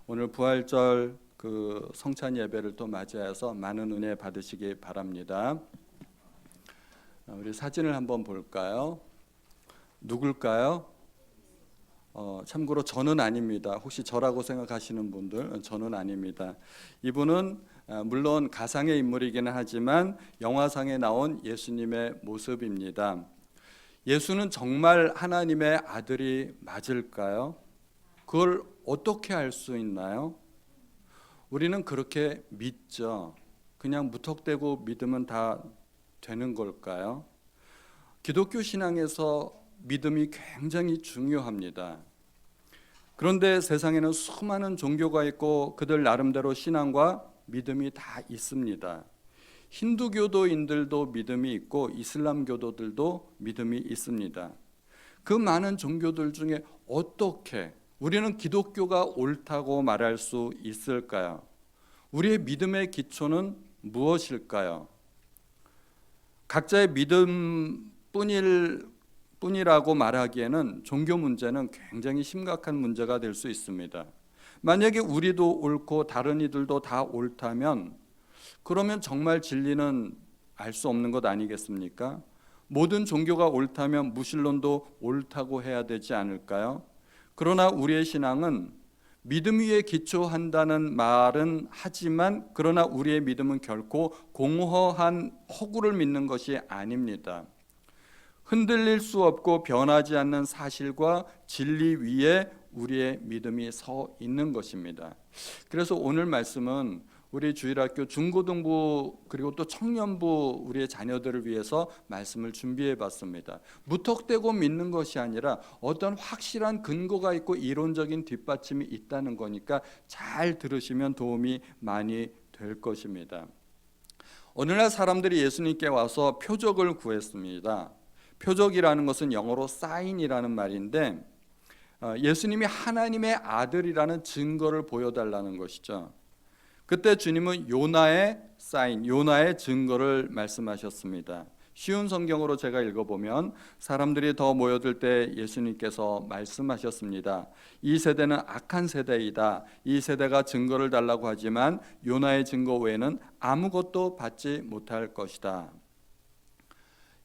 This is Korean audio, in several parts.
오늘 부활절 성찬 예배를 또 맞이해서 많은 은혜 받으시기 바랍니다. 우리 사진을 한번 볼까요? 누굴까요? 참고로 저는 아닙니다. 혹시 저라고 생각하시는 분들, 저는 아닙니다. 이분은 물론 가상의 인물이기는 하지만 영화상에 나온 예수님의 모습입니다. 예수는 정말 하나님의 아들이 맞을까요? 그걸 어떻게 알 수 있나요? 우리는 그렇게 믿죠. 그냥 무턱대고 믿으면 다 되는 걸까요? 기독교 신앙에서 믿음이 굉장히 중요합니다. 그런데 세상에는 수많은 종교가 있고 그들 나름대로 신앙과 믿음이 다 있습니다. 힌두교도인들도 믿음이 있고 이슬람교도들도 믿음이 있습니다. 그 많은 종교들 중에 어떻게 우리는 기독교가 옳다고 말할 수 있을까요? 우리의 믿음의 기초는 무엇일까요? 각자의 믿음뿐이라고 말하기에는 종교 문제는 굉장히 심각한 문제가 될 수 있습니다. 만약에 우리도 옳고 다른 이들도 다 옳다면 그러면 정말 진리는 알 수 없는 것 아니겠습니까? 모든 종교가 옳다면 무신론도 옳다고 해야 되지 않을까요? 그러나 우리의 신앙은 믿음 위에 기초한다는 말은 하지만 그러나 우리의 믿음은 결코 공허한 허구를 믿는 것이 아닙니다. 흔들릴 수 없고 변하지 않는 사실과 진리 위에 우리의 믿음이 서 있는 것입니다. 그래서 오늘 말씀은 우리 주일학교 중고등부 그리고 또 청년부 우리의 자녀들을 위해서 말씀을 준비해 봤습니다. 무턱대고 믿는 것이 아니라 어떤 확실한 근거가 있고 이론적인 뒷받침이 있다는 거니까 잘 들으시면 도움이 많이 될 것입니다. 오늘날 사람들이 예수님께 와서 표적을 구했습니다. 표적이라는 것은 영어로 사인이라는 말인데 예수님이 하나님의 아들이라는 증거를 보여달라는 것이죠. 그때 주님은 요나의 사인, 요나의 증거를 말씀하셨습니다. 쉬운 성경으로 제가 읽어보면 사람들이 더 모여들 때 예수님께서 말씀하셨습니다. 이 세대는 악한 세대이다. 이 세대가 증거를 달라고 하지만 요나의 증거 외에는 아무것도 받지 못할 것이다.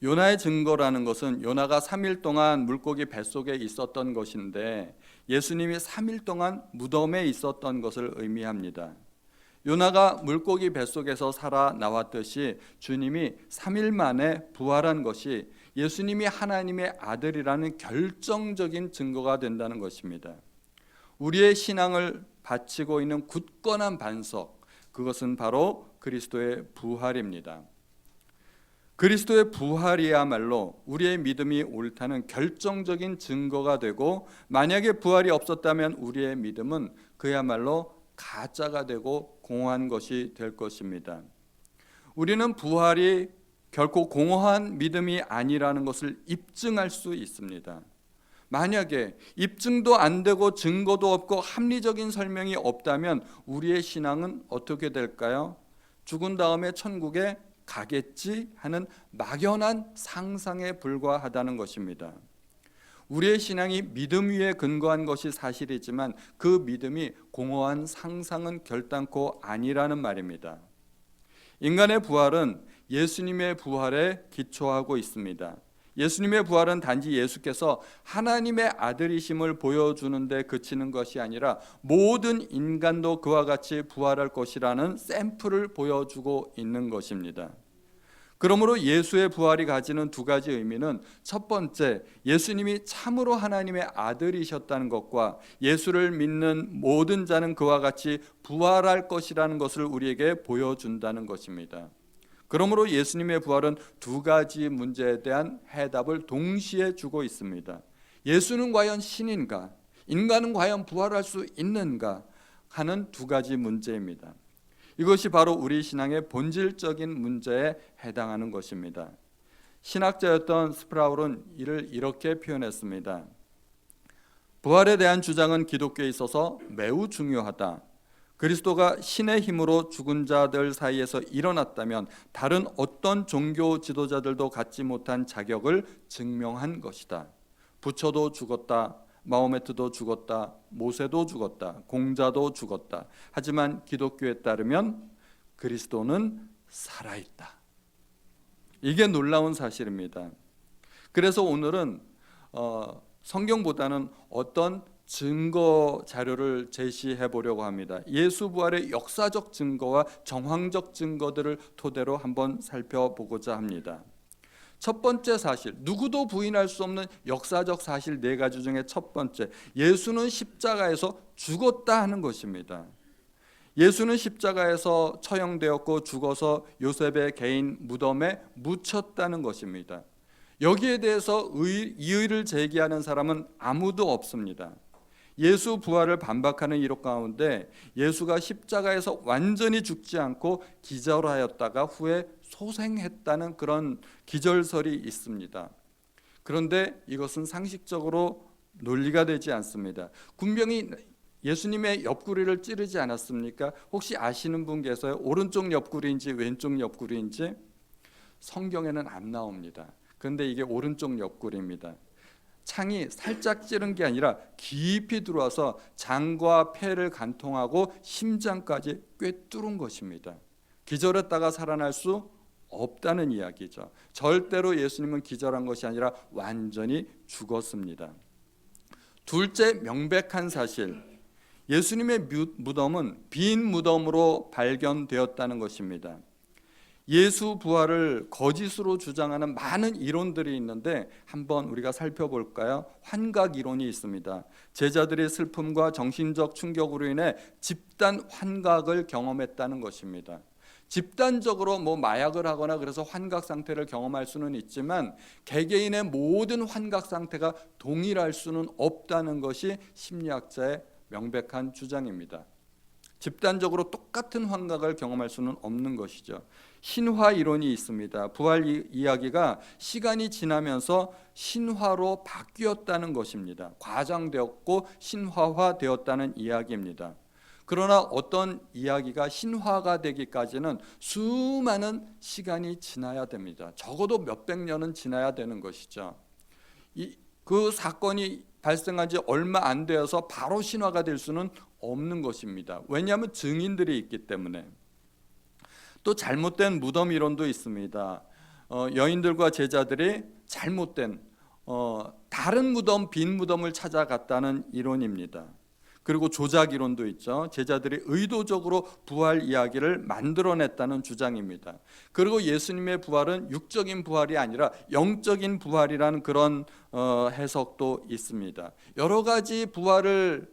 요나의 증거라는 것은 요나가 3일 동안 물고기 뱃속에 있었던 것인데 예수님이 3일 동안 무덤에 있었던 것을 의미합니다. 요나가 물고기 뱃속에서 살아나왔듯이 주님이 3일 만에 부활한 것이 예수님이 하나님의 아들이라는 결정적인 증거가 된다는 것입니다. 우리의 신앙을 바치고 있는 굳건한 반석, 그것은 바로 그리스도의 부활입니다. 그리스도의 부활이야말로 우리의 믿음이 옳다는 결정적인 증거가 되고 만약에 부활이 없었다면 우리의 믿음은 그야말로 가짜가 되고 공허한 것이 될 것입니다. 우리는 부활이 결코 공허한 믿음이 아니라는 것을 입증할 수 있습니다. 만약에 입증도 안 되고 증거도 없고 합리적인 설명이 없다면 우리의 신앙은 어떻게 될까요? 죽은 다음에 천국에 가겠지 하는 막연한 상상에 불과하다는 것입니다. 우리의 신앙이 믿음 위에 근거한 것이 사실이지만 그 믿음이 공허한 상상은 결단코 아니라는 말입니다. 인간의 부활은 예수님의 부활에 기초하고 있습니다. 예수님의 부활은 단지 예수께서 하나님의 아들이심을 보여주는 데 그치는 것이 아니라 모든 인간도 그와 같이 부활할 것이라는 샘플을 보여주고 있는 것입니다. 그러므로 예수의 부활이 가지는 두 가지 의미는 첫 번째, 예수님이 참으로 하나님의 아들이셨다는 것과 예수를 믿는 모든 자는 그와 같이 부활할 것이라는 것을 우리에게 보여준다는 것입니다. 그러므로 예수님의 부활은 두 가지 문제에 대한 해답을 동시에 주고 있습니다. 예수는 과연 신인가? 인간은 과연 부활할 수 있는가? 하는 두 가지 문제입니다. 이것이 바로 우리 신앙의 본질적인 문제에 해당하는 것입니다. 신학자였던 스프라울은 이를 이렇게 표현했습니다. 부활에 대한 주장은 기독교에 있어서 매우 중요하다. 그리스도가 신의 힘으로 죽은 자들 사이에서 일어났다면 다른 어떤 종교 지도자들도 갖지 못한 자격을 증명한 것이다. 부처도 죽었다. 마호메트도 죽었다, 모세도 죽었다, 공자도 죽었다. 하지만 기독교에 따르면 그리스도는 살아있다. 이게 놀라운 사실입니다. 그래서 오늘은 성경보다는 어떤 증거 자료를 제시해 보려고 합니다. 예수 부활의 역사적 증거와 정황적 증거들을 토대로 한번 살펴보고자 합니다. 첫 번째 사실, 누구도 부인할 수 없는 역사적 사실 네 가지 중에 첫 번째, 예수는 십자가에서 죽었다 하는 것입니다. 예수는 십자가에서 처형되었고 죽어서 요셉의 개인 무덤에 묻혔다는 것입니다. 여기에 대해서 이의를 제기하는 사람은 아무도 없습니다. 예수 부활을 반박하는 이론 가운데 예수가 십자가에서 완전히 죽지 않고 기절하였다가 후에 소생했다는 그런 기절설이 있습니다. 그런데 이것은 상식적으로 논리가 되지 않습니다. 군병이 예수님의 옆구리를 찌르지 않았습니까? 혹시 아시는 분 계세요? 오른쪽 옆구리인지 왼쪽 옆구리인지? 성경에는 안 나옵니다. 그런데 이게 오른쪽 옆구리입니다. 창이 살짝 찌른 게 아니라 깊이 들어와서 장과 폐를 관통하고 심장까지 꿰뚫은 것입니다. 기절했다가 살아날 수 없다는 이야기죠. 절대로 예수님은 기절한 것이 아니라 완전히 죽었습니다. 둘째 명백한 사실, 예수님의 무덤은 빈 무덤으로 발견되었다는 것입니다. 예수 부활을 거짓으로 주장하는 많은 이론들이 있는데 한번 우리가 살펴볼까요? 환각 이론이 있습니다. 제자들의 슬픔과 정신적 충격으로 인해 집단 환각을 경험했다는 것입니다. 집단적으로 마약을 하거나 그래서 환각 상태를 경험할 수는 있지만 개개인의 모든 환각 상태가 동일할 수는 없다는 것이 심리학자의 명백한 주장입니다. 집단적으로 똑같은 환각을 경험할 수는 없는 것이죠. 신화 이론이 있습니다. 부활 이야기가 시간이 지나면서 신화로 바뀌었다는 것입니다. 과장되었고 신화화되었다는 이야기입니다. 그러나 어떤 이야기가 신화가 되기까지는 수많은 시간이 지나야 됩니다. 적어도 몇백 년은 지나야 되는 것이죠. 그 사건이 발생한 지 얼마 안 되어서 바로 신화가 될 수는 없는 것입니다. 왜냐하면 증인들이 있기 때문에. 또 잘못된 무덤 이론도 있습니다. 여인들과 제자들이 잘못된 다른 무덤, 빈 무덤을 찾아갔다는 이론입니다. 그리고 조작 이론도 있죠. 제자들이 의도적으로 부활 이야기를 만들어냈다는 주장입니다. 그리고 예수님의 부활은 육적인 부활이 아니라 영적인 부활이라는 그런 해석도 있습니다. 여러 가지 부활을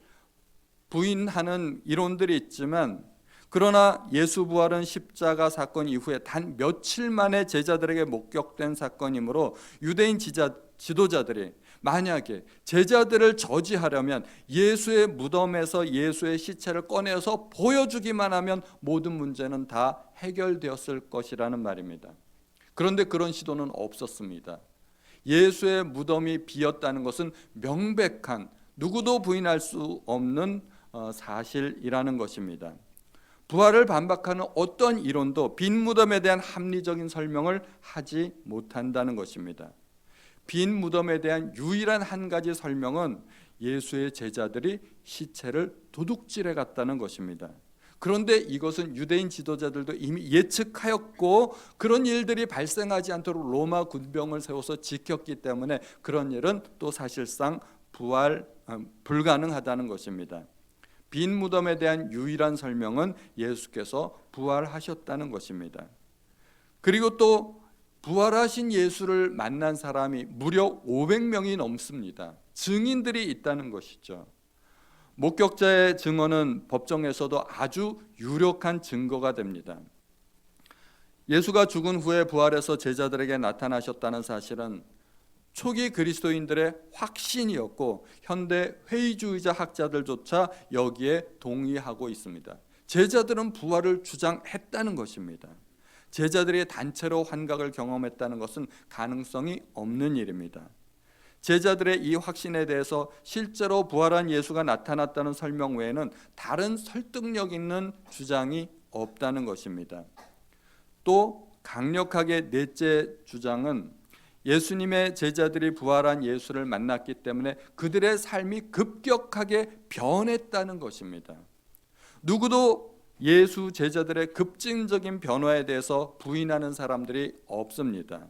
부인하는 이론들이 있지만 그러나 예수 부활은 십자가 사건 이후에 단 며칠 만에 제자들에게 목격된 사건이므로 유대인 지도자들이 만약에 제자들을 저지하려면 예수의 무덤에서 예수의 시체를 꺼내서 보여주기만 하면 모든 문제는 다 해결되었을 것이라는 말입니다. 그런데 그런 시도는 없었습니다. 예수의 무덤이 비었다는 것은 명백한, 누구도 부인할 수 없는 사실이라는 것입니다. 부활을 반박하는 어떤 이론도 빈 무덤에 대한 합리적인 설명을 하지 못한다는 것입니다. 빈 무덤에 대한 유일한 한 가지 설명은 예수의 제자들이 시체를 도둑질해 갔다는 것입니다. 그런데 이것은 유대인 지도자들도 이미 예측하였고 그런 일들이 발생하지 않도록 로마 군병을 세워서 지켰기 때문에 그런 일은 또 사실상 불가능하다는 것입니다. 빈 무덤에 대한 유일한 설명은 예수께서 부활하셨다는 것입니다. 그리고 또 부활하신 예수를 만난 사람이 무려 500명이 넘습니다. 증인들이 있다는 것이죠. 목격자의 증언은 법정에서도 아주 유력한 증거가 됩니다. 예수가 죽은 후에 부활해서 제자들에게 나타나셨다는 사실은 초기 그리스도인들의 확신이었고 현대 회의주의자 학자들조차 여기에 동의하고 있습니다. 제자들은 부활을 주장했다는 것입니다. 제자들이 단체로 환각을 경험했다는 것은 가능성이 없는 일입니다. 제자들의 이 확신에 대해서 실제로 부활한 예수가 나타났다는 설명 외에는 다른 설득력 있는 주장이 없다는 것입니다. 또 강력하게 넷째 주장은 예수님의 제자들이 부활한 예수를 만났기 때문에 그들의 삶이 급격하게 변했다는 것입니다. 누구도 예수 제자들의 급진적인 변화에 대해서 부인하는 사람들이 없습니다.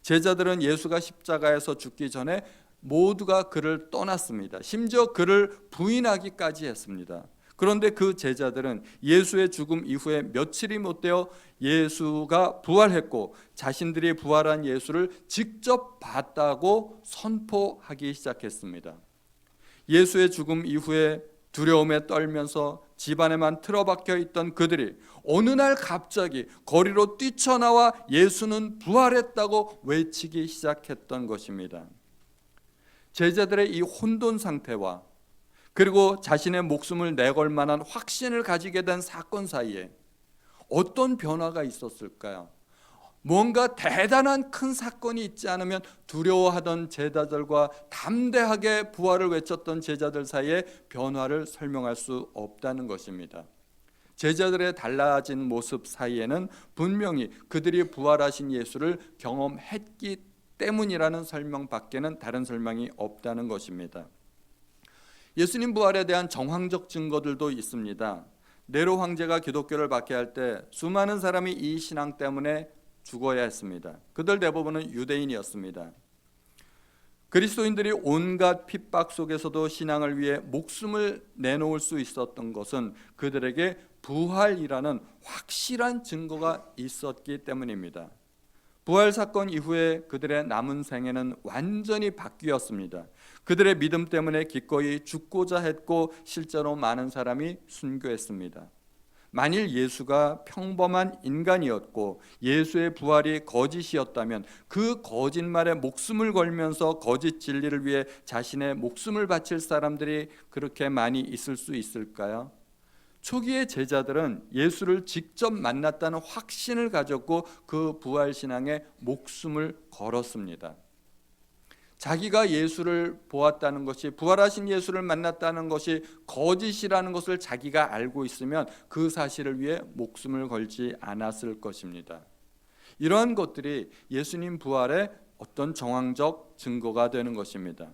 제자들은 예수가 십자가에서 죽기 전에 모두가 그를 떠났습니다. 심지어 그를 부인하기까지 했습니다. 그런데 그 제자들은 예수의 죽음 이후에 며칠이 못 되어 예수가 부활했고 자신들이 부활한 예수를 직접 봤다고 선포하기 시작했습니다. 예수의 죽음 이후에 두려움에 떨면서 집안에만 틀어박혀 있던 그들이 어느 날 갑자기 거리로 뛰쳐나와 예수는 부활했다고 외치기 시작했던 것입니다. 제자들의 이 혼돈 상태와 그리고 자신의 목숨을 내걸 만한 확신을 가지게 된 사건 사이에 어떤 변화가 있었을까요? 뭔가 대단한 큰 사건이 있지 않으면 두려워하던 제자들과 담대하게 부활을 외쳤던 제자들 사이에 변화를 설명할 수 없다는 것입니다. 제자들의 달라진 모습 사이에는 분명히 그들이 부활하신 예수를 경험했기 때문이라는 설명밖에는 다른 설명이 없다는 것입니다. 예수님 부활에 대한 정황적 증거들도 있습니다. 네로 황제가 기독교를 박해할 때 수많은 사람이 이 신앙 때문에 죽어야 했습니다. 그들 대부분은 유대인이었습니다. 그리스도인들이 온갖 핍박 속에서도 신앙을 위해 목숨을 내놓을 수 있었던 것은 그들에게 부활이라는 확실한 증거가 있었기 때문입니다. 부활 사건 이후에 그들의 남은 생애는 완전히 바뀌었습니다. 그들의 믿음 때문에 기꺼이 죽고자 했고 실제로 많은 사람이 순교했습니다. 만일 예수가 평범한 인간이었고 예수의 부활이 거짓이었다면 그 거짓말에 목숨을 걸면서 거짓 진리를 위해 자신의 목숨을 바칠 사람들이 그렇게 많이 있을 수 있을까요? 초기의 제자들은 예수를 직접 만났다는 확신을 가졌고 그 부활신앙에 목숨을 걸었습니다. 자기가 예수를 보았다는 것이, 부활하신 예수를 만났다는 것이 거짓이라는 것을 자기가 알고 있으면 그 사실을 위해 목숨을 걸지 않았을 것입니다. 이러한 것들이 예수님 부활의 어떤 정황적 증거가 되는 것입니다.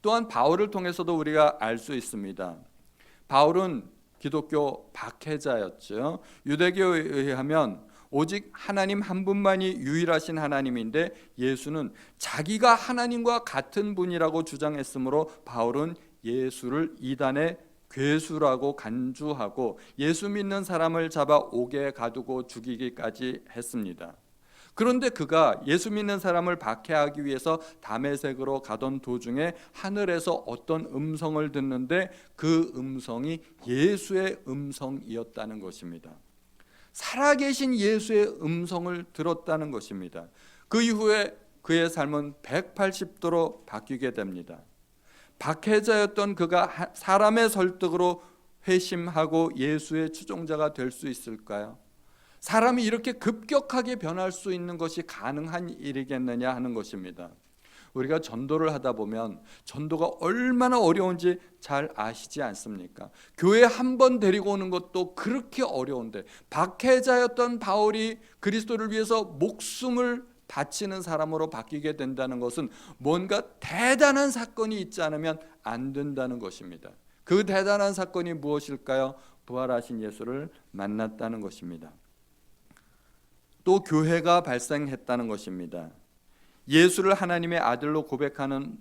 또한 바울을 통해서도 우리가 알 수 있습니다. 바울은 기독교 박해자였죠. 유대교에 의하면 오직 하나님 한 분만이 유일하신 하나님인데 예수는 자기가 하나님과 같은 분이라고 주장했으므로 바울은 예수를 이단의 괴수라고 간주하고 예수 믿는 사람을 잡아 옥에 가두고 죽이기까지 했습니다. 그런데 그가 예수 믿는 사람을 박해하기 위해서 다메섹으로 가던 도중에 하늘에서 어떤 음성을 듣는데 그 음성이 예수의 음성이었다는 것입니다. 살아계신 예수의 음성을 들었다는 것입니다. 그 이후에 그의 삶은 180도로 바뀌게 됩니다. 박해자였던 그가 사람의 설득으로 회심하고 예수의 추종자가 될 수 있을까요? 사람이 이렇게 급격하게 변할 수 있는 것이 가능한 일이겠느냐 하는 것입니다. 우리가 전도를 하다 보면 전도가 얼마나 어려운지 잘 아시지 않습니까? 교회 한 번 데리고 오는 것도 그렇게 어려운데 박해자였던 바울이 그리스도를 위해서 목숨을 바치는 사람으로 바뀌게 된다는 것은 뭔가 대단한 사건이 있지 않으면 안 된다는 것입니다. 그 대단한 사건이 무엇일까요? 부활하신 예수를 만났다는 것입니다. 또 교회가 발생했다는 것입니다. 예수를 하나님의 아들로 고백하는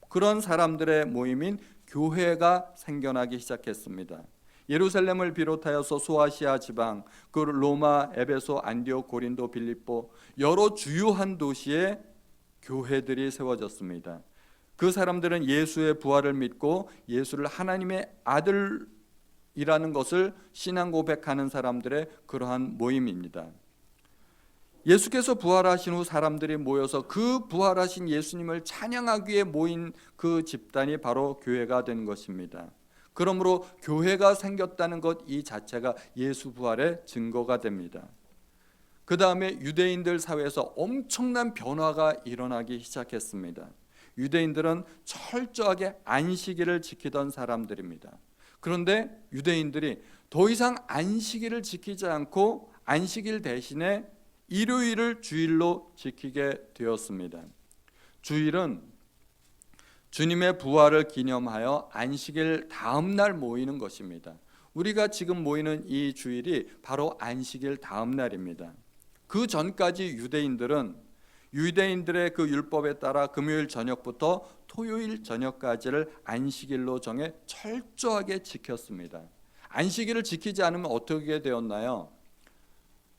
그런 사람들의 모임인 교회가 생겨나기 시작했습니다. 예루살렘을 비롯하여서 소아시아 지방, 그 로마, 에베소, 안디옥, 고린도, 빌립보 여러 주요한 도시에 교회들이 세워졌습니다. 그 사람들은 예수의 부활을 믿고 예수를 하나님의 아들이라는 것을 신앙 고백하는 사람들의 그러한 모임입니다. 예수께서 부활하신 후 사람들이 모여서 그 부활하신 예수님을 찬양하기 위해 모인 그 집단이 바로 교회가 된 것입니다. 그러므로 교회가 생겼다는 것 이 자체가 예수 부활의 증거가 됩니다. 그 다음에 유대인들 사회에서 엄청난 변화가 일어나기 시작했습니다. 유대인들은 철저하게 안식일을 지키던 사람들입니다. 그런데 유대인들이 더 이상 안식일을 지키지 않고 안식일 대신에 일요일을 주일로 지키게 되었습니다. 주일은 주님의 부활을 기념하여 안식일 다음 날 모이는 것입니다. 우리가 지금 모이는 이 주일이 바로 안식일 다음 날입니다. 그 전까지 유대인들의 그 율법에 따라 금요일 저녁부터 토요일 저녁까지를 안식일로 정해 철저하게 지켰습니다. 안식일을 지키지 않으면 어떻게 되었나요?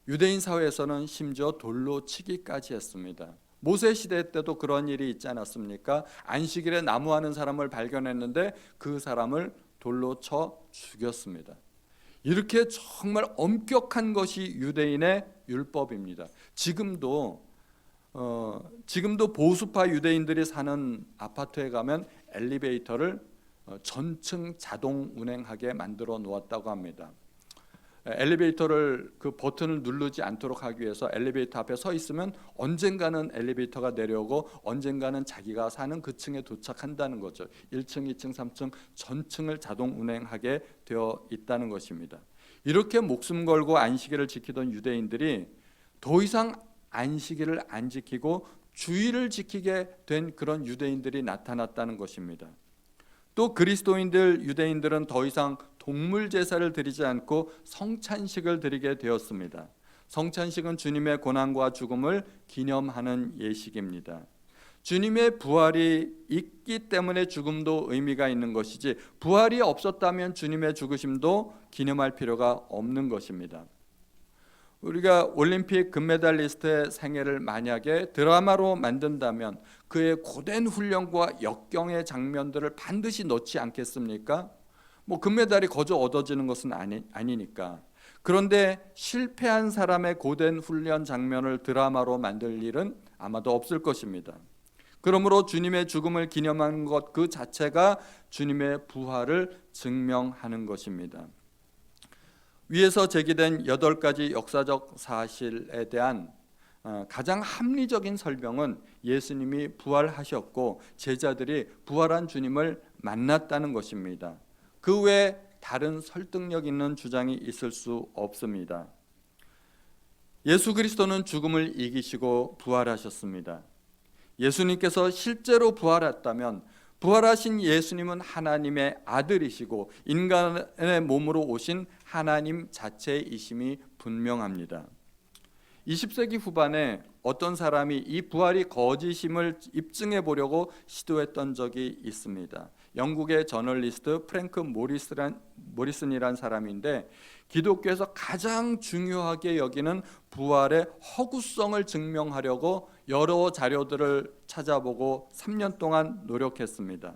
유대인 사회에서는 심지어 돌로 치기까지 했습니다. 모세 시대 때도 그런 일이 있지 않았습니까? 안식일에 나무하는 사람을 발견했는데 그 사람을 돌로 쳐 죽였습니다. 이렇게 정말 엄격한 것이 유대인의 율법입니다. 지금도 보수파 유대인들이 사는 아파트에 가면 엘리베이터를 전층 자동 운행하게 만들어 놓았다고 합니다. 엘리베이터를 그 버튼을 누르지 않도록 하기 위해서 엘리베이터 앞에 서 있으면 언젠가는 엘리베이터가 내려오고 언젠가는 자기가 사는 그 층에 도착한다는 거죠. 1층, 2층, 3층 전층을 자동 운행하게 되어 있다는 것입니다. 이렇게 목숨 걸고 안식일을 지키던 유대인들이 더 이상 안식일을 안 지키고 주일을 지키게 된 그런 유대인들이 나타났다는 것입니다. 또 그리스도인들 유대인들은 더 이상 동물 제사를 드리지 않고 성찬식을 드리게 되었습니다. 성찬식은 주님의 고난과 죽음을 기념하는 예식입니다. 주님의 부활이 있기 때문에 죽음도 의미가 있는 것이지 부활이 없었다면 주님의 죽으심도 기념할 필요가 없는 것입니다. 우리가 올림픽 금메달리스트의 생애를 만약에 드라마로 만든다면 그의 고된 훈련과 역경의 장면들을 반드시 넣지 않겠습니까? 금메달이 거저 얻어지는 것은 아니니까. 그런데 실패한 사람의 고된 훈련 장면을 드라마로 만들 일은 아마도 없을 것입니다. 그러므로 주님의 죽음을 기념하는 것 그 자체가 주님의 부활을 증명하는 것입니다. 위에서 제기된 8가지 역사적 사실에 대한 가장 합리적인 설명은 예수님이 부활하셨고 제자들이 부활한 주님을 만났다는 것입니다. 그 외에 다른 설득력 있는 주장이 있을 수 없습니다. 예수 그리스도는 죽음을 이기시고 부활하셨습니다. 예수님께서 실제로 부활했다면 부활하신 예수님은 하나님의 아들이시고 인간의 몸으로 오신 하나님 자체이심이 분명합니다. 20세기 후반에 어떤 사람이 이 부활이 거짓임을 입증해 보려고 시도했던 적이 있습니다. 영국의 저널리스트 프랭크 모리슨이란 사람인데 기독교에서 가장 중요하게 여기는 부활의 허구성을 증명하려고 여러 자료들을 찾아보고 3년 동안 노력했습니다.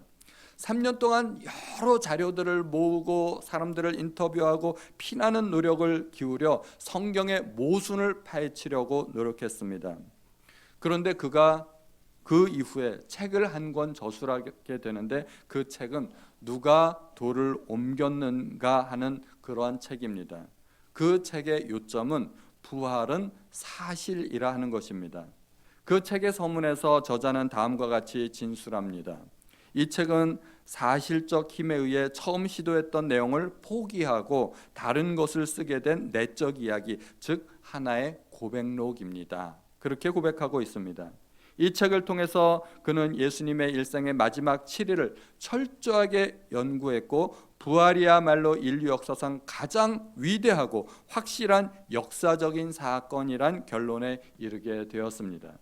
3년 동안 여러 자료들을 모으고 사람들을 인터뷰하고 피나는 노력을 기울여 성경의 모순을 파헤치려고 노력했습니다. 그런데 그가 그 이후에 책을 한 권 저술하게 되는데 그 책은 누가 돌을 옮겼는가 하는 그러한 책입니다. 그 책의 요점은 부활은 사실이라 하는 것입니다. 그 책의 서문에서 저자는 다음과 같이 진술합니다. 이 책은 사실적 힘에 의해 처음 시도했던 내용을 포기하고 다른 것을 쓰게 된 내적 이야기, 즉 하나의 고백록입니다. 그렇게 고백하고 있습니다. 이 책을 통해서 그는 예수님의 일생의 마지막 7일을 철저하게 연구했고 부활이야말로 인류 역사상 가장 위대하고 확실한 역사적인 사건이란 결론에 이르게 되었습니다.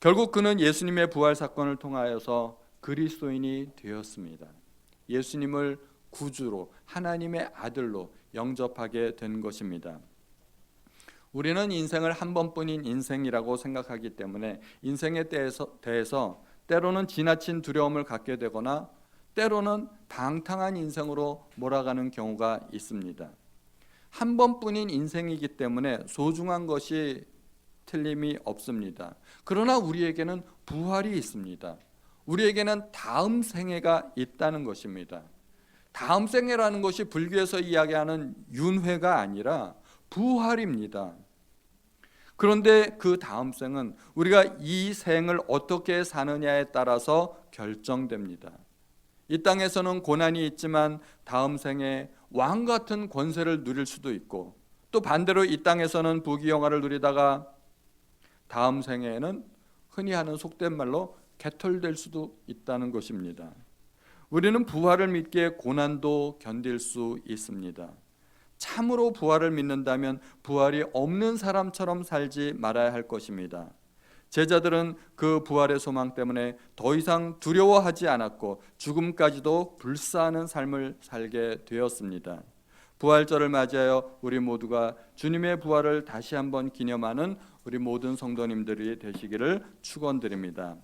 결국 그는 예수님의 부활 사건을 통하여서 그리스도인이 되었습니다. 예수님을 구주로 하나님의 아들로 영접하게 된 것입니다. 우리는 인생을 한 번뿐인 인생이라고 생각하기 때문에 인생에 대해서 때로는 지나친 두려움을 갖게 되거나 때로는 방탕한 인생으로 몰아가는 경우가 있습니다. 한 번뿐인 인생이기 때문에 소중한 것이 틀림이 없습니다. 그러나 우리에게는 부활이 있습니다. 우리에게는 다음 생애가 있다는 것입니다. 다음 생애라는 것이 불교에서 이야기하는 윤회가 아니라 부활입니다. 그런데 그 다음 생은 우리가 이 생을 어떻게 사느냐에 따라서 결정됩니다. 이 땅에서는 고난이 있지만 다음 생에 왕 같은 권세를 누릴 수도 있고 또 반대로 이 땅에서는 부귀영화를 누리다가 다음 생에는 흔히 하는 속된 말로 개털될 수도 있다는 것입니다. 우리는 부활을 믿기에 고난도 견딜 수 있습니다. 참으로 부활을 믿는다면 부활이 없는 사람처럼 살지 말아야 할 것입니다. 제자들은 그 부활의 소망 때문에 더 이상 두려워하지 않았고 죽음까지도 불사하는 삶을 살게 되었습니다. 부활절을 맞이하여 우리 모두가 주님의 부활을 다시 한번 기념하는 우리 모든 성도님들이 되시기를 축원드립니다.